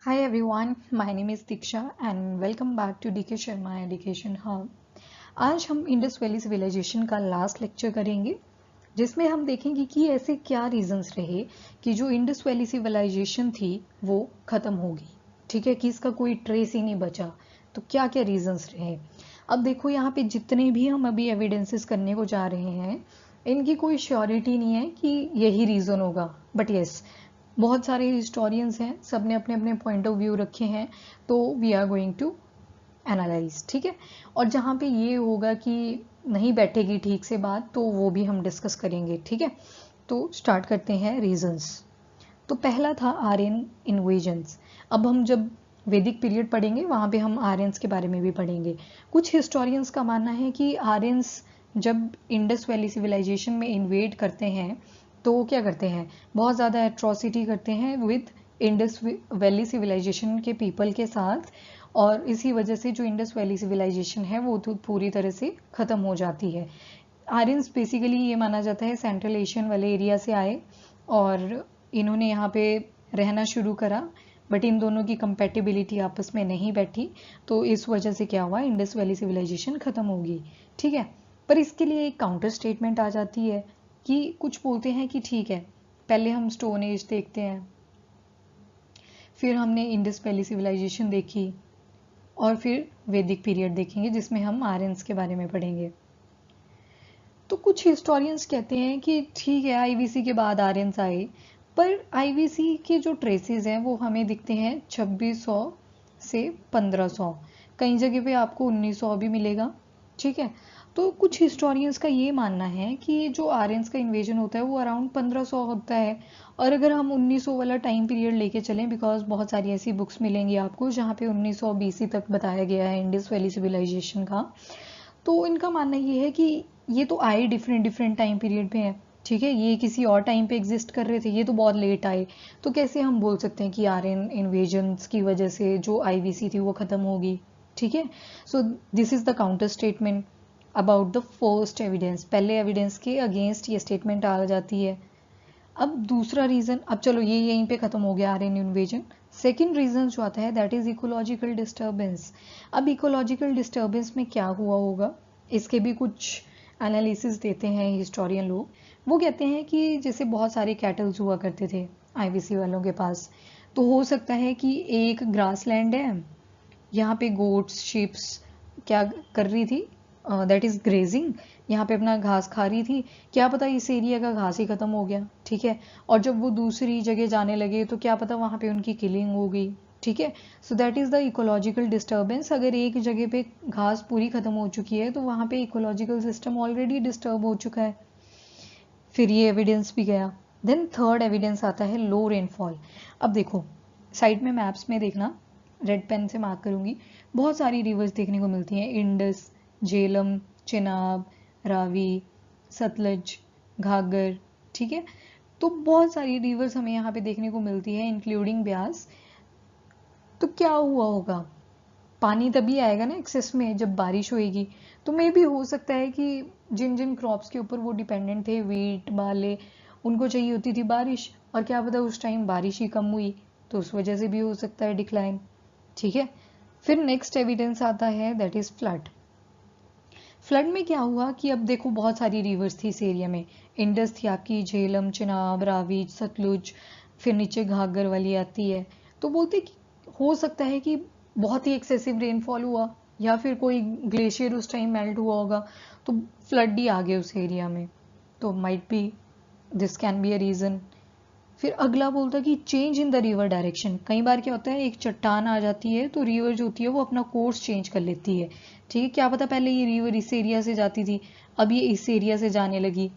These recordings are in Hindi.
Hi everyone, my name is Diksha and welcome back to DK Sharma Education Hub. आज हम इंडस वैली सिविलाइजेशन का लास्ट लेक्चर करेंगे जिसमें हम देखेंगे कि ऐसे क्या रीजंस रहे कि जो इंडस वैली सिविलाइजेशन थी वो खत्म होगी। ठीक है कि इसका कोई ट्रेस ही नहीं बचा। तो क्या क्या रीजंस रहे। अब देखो यहाँ पे जितने भी हम अभी एविडेंसेस करने को जा रहे हैं इनकी कोई श्योरिटी नहीं है कि यही रीजन होगा, बट यस बहुत सारे हिस्टोरियंस हैं, सब ने अपने अपने पॉइंट ऑफ व्यू रखे हैं, तो we are going to analyse. ठीक है, और जहाँ पे ये होगा कि नहीं बैठेगी ठीक से बात तो वो भी हम डिस्कस करेंगे। ठीक है, तो स्टार्ट करते हैं रीजंस। तो पहला था आर्यन इन्वेजन्स। अब हम जब वैदिक पीरियड पढ़ेंगे वहाँ पे हम आर्यंस के बारे में भी पढ़ेंगे। कुछ हिस्टोरियंस का मानना है कि आर्यंस जब इंडस वैली सिविलाइजेशन में इन्वेड करते हैं तो वो क्या करते हैं, बहुत ज़्यादा एट्रोसिटी करते हैं विद इंडस वैली सिविलाइजेशन के पीपल के साथ, और इसी वजह से जो इंडस वैली सिविलाइजेशन है वो तो पूरी तरह से ख़त्म हो जाती है। आर्यंस बेसिकली ये माना जाता है सेंट्रल एशियन वाले एरिया से आए और इन्होंने यहाँ पे रहना शुरू करा, बट इन दोनों की कंपेटिबिलिटी आपस में नहीं बैठी, तो इस वजह से क्या हुआ, इंडस वैली सिविलाइजेशन खत्म होगी। ठीक है, पर इसके लिए एक काउंटर स्टेटमेंट आ जाती है कि कुछ बोलते हैं कि ठीक है पहले हम स्टोन एज देखते हैं, फिर हमने इंडस वैली सिविलाइजेशन देखी, और फिर वैदिक पीरियड देखेंगे जिसमें हम आर्यंस के बारे में पढ़ेंगे। तो कुछ हिस्टोरियंस कहते हैं कि ठीक है आईवीसी के बाद आर्यंस आए, पर आईवीसी के जो ट्रेसेस हैं वो हमें दिखते हैं 2600 से 1500, कई जगह पे आपको 1900 भी मिलेगा। ठीक है, तो कुछ हिस्टोरियंस का ये मानना है कि जो आर्यंस का इन्वेजन होता है वो अराउंड 1500 होता है, और अगर हम 1900 वाला टाइम पीरियड लेके चलें, बिकॉज बहुत सारी ऐसी बुक्स मिलेंगी आपको जहाँ पे 1900 बीसी तक बताया गया है इंडस वैली सिविलाइजेशन का, तो इनका मानना ये है कि ये तो आए डिफरेंट डिफरेंट टाइम पीरियड पे हैं। ठीक है, ये किसी और टाइम पे एग्जिस्ट कर रहे थे, ये तो बहुत लेट आए, तो कैसे हम बोल सकते हैं कि आर्यन इन्वेजन्स की वजह से जो आईवीसी थी वो खत्म होगी। ठीक है, so this is the counter statement about the first evidence. पहले एविडेंस के अगेंस्ट ये स्टेटमेंट आ जाती है। अब दूसरा रीजन, अब चलो ये यहीं पे खत्म हो गया आर्यन इन्वेजन। सेकेंड रीजन जो आता है दैट इज इकोलॉजिकल डिस्टर्बेंस। अब इकोलॉजिकल डिस्टर्बेंस में क्या हुआ होगा, इसके भी कुछ एनालिसिस देते हैं हिस्टोरियन लोग। वो कहते हैं कि जैसे बहुत सारे कैटल्स हुआ करते थे आईवीसी वालों के पास, तो हो सकता है कि एक ग्रास लैंड है, यहाँ पे गोट्स शिप्स क्या कर रही थी, दैट इज ग्रेजिंग, यहाँ पे अपना घास खा रही थी, क्या पता इस एरिया का घास ही खत्म हो गया। ठीक है, और जब वो दूसरी जगह जाने लगे तो क्या पता वहाँ पे उनकी किलिंग हो गई। ठीक है, so that is the ecological disturbance. अगर एक जगह पे घास पूरी खत्म हो चुकी है तो वहाँ पे इकोलॉजिकल सिस्टम ऑलरेडी डिस्टर्ब हो चुका है। फिर ये एविडेंस भी गया। देन थर्ड एविडेंस आता है लो रेनफॉल। अब देखो साइड में मैप्स में देखना, रेड पेन से मार्क करूंगी, बहुत सारी रिवर्स देखने को मिलती हैं, इंडस, झेलम, चिनाब, रावी, सतलज, घाघर। ठीक है, तो बहुत सारी रिवर्स हमें यहाँ पे देखने को मिलती है इंक्लूडिंग ब्यास। तो क्या हुआ होगा, पानी तभी आएगा ना एक्सेस में जब बारिश होएगी। तो मे भी हो सकता है कि जिन जिन क्रॉप्स के ऊपर वो डिपेंडेंट थे, वीट बाले, उनको चाहिए होती थी बारिश, और क्या पता उस टाइम बारिश ही कम हुई, तो उस वजह से भी हो सकता है डिक्लाइन। ठीक है, फिर नेक्स्ट एविडेंस आता है दैट इज फ्लड। फ्लड में क्या हुआ कि अब देखो बहुत सारी रिवर्स थी इस एरिया में, इंडस थी आपकी, झेलम, चिनाब, रावी, सतलुज, फिर नीचे घाघर वाली आती है। तो बोलते कि हो सकता है कि बहुत ही एक्सेसिव रेनफॉल हुआ, या फिर कोई ग्लेशियर उस टाइम मेल्ट हुआ होगा, तो फ्लड ही आ गए उस एरिया में। तो might be this can be a reason. फिर अगला बोलता कि change in the river direction. कई बार क्या होता है, एक चट्टान आ जाती है तो रिवर जो होती है वो अपना कोर्स चेंज कर लेती है। ठीक है, क्या पता पहले ये रिवर इस एरिया से जाती थी, अब ये इस एरिया से जाने लगी।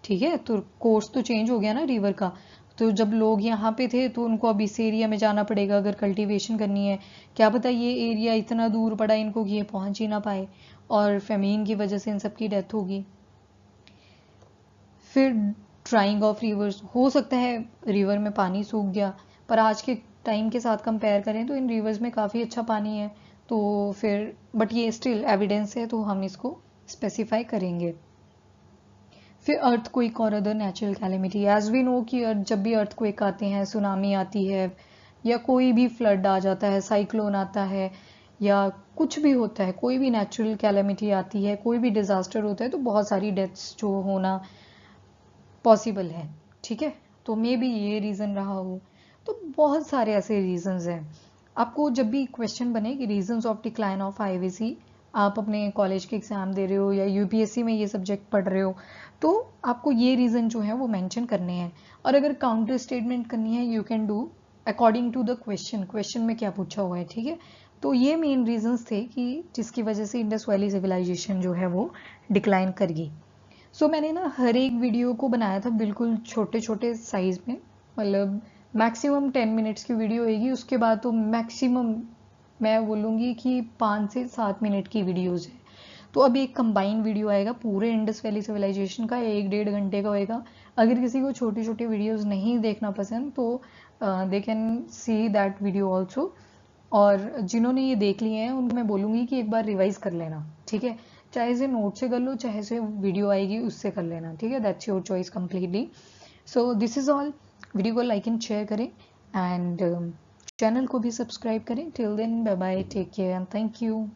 ठीक है, तो कोर्स तो चेंज हो गया ना रिवर का। तो जब लोग यहाँ पे थे तो उनको अब इस एरिया में जाना पड़ेगा अगर कल्टीवेशन करनी है। क्या पता ये एरिया इतना दूर पड़ा इनको कि ये पहुंच ही ना पाए, और फेमीन की वजह से इन सबकी डेथ होगी। फिर ड्राइंग ऑफ रिवर्स, हो सकता है रिवर में पानी सूख गया, पर आज के टाइम के साथ कंपेयर करें तो इन रिवर्स में काफ़ी अच्छा पानी है। तो फिर बट ये स्टिल एविडेंस है तो हम इसको स्पेसिफाई करेंगे। फिर अर्थक्वेक और other natural calamity, as we know कि जब भी अर्थक्वेक आते हैं, सुनामी आती है, या कोई भी फ्लड आ जाता है, साइक्लोन आता है, या कुछ भी होता है, कोई भी नेचुरल कैलेमिटी आती है, कोई भी डिजास्टर होता है, तो बहुत सारी डेथ्स जो होना पॉसिबल है, ठीक है। तो मे बी ये रीज़न रहा हो। तो बहुत सारे ऐसे रीजंस हैं। आपको जब भी क्वेश्चन बने कि reasons of decline of IVC, आप अपने कॉलेज के एग्जाम दे रहे हो या यूपीएससी में ये सब्जेक्ट पढ़ रहे हो, तो आपको ये रीज़न जो है वो मेंशन करने हैं। और अगर काउंटर स्टेटमेंट करनी है, you can do according to the question में क्या पूछा हुआ है, ठीक है। तो ये मेन रीजंस थे कि जिसकी वजह से इंडस वैली सिविलाइजेशन जो है वो डिक्लाइन कर गई। सो मैंने ना हर एक वीडियो को बनाया था बिल्कुल छोटे छोटे साइज में, मतलब मैक्सिमम 10 मिनट्स की वीडियो होगी, उसके बाद तो मैक्सिमम मैं बोलूँगी कि 5 से 7 मिनट की वीडियोज़ है। तो अब एक कंबाइन वीडियो आएगा पूरे इंडस वैली सिविलाइजेशन का, 1-1.5 घंटे का होएगा। अगर किसी को छोटी छोटी वीडियोज़ नहीं देखना पसंद तो they can see that video also. और जिन्होंने ये देख लिए हैं उनको मैं बोलूँगी कि एक बार रिवाइज कर लेना, ठीक है। चाहे से नोट से कर लो, चाहे से वीडियो आएगी उससे कर लेना, ठीक है। That's your choice completely. So this is all. Video को लाइक एंड शेयर करें एंड चैनल को भी सब्सक्राइब करें। Till then bye bye, take care and thank you.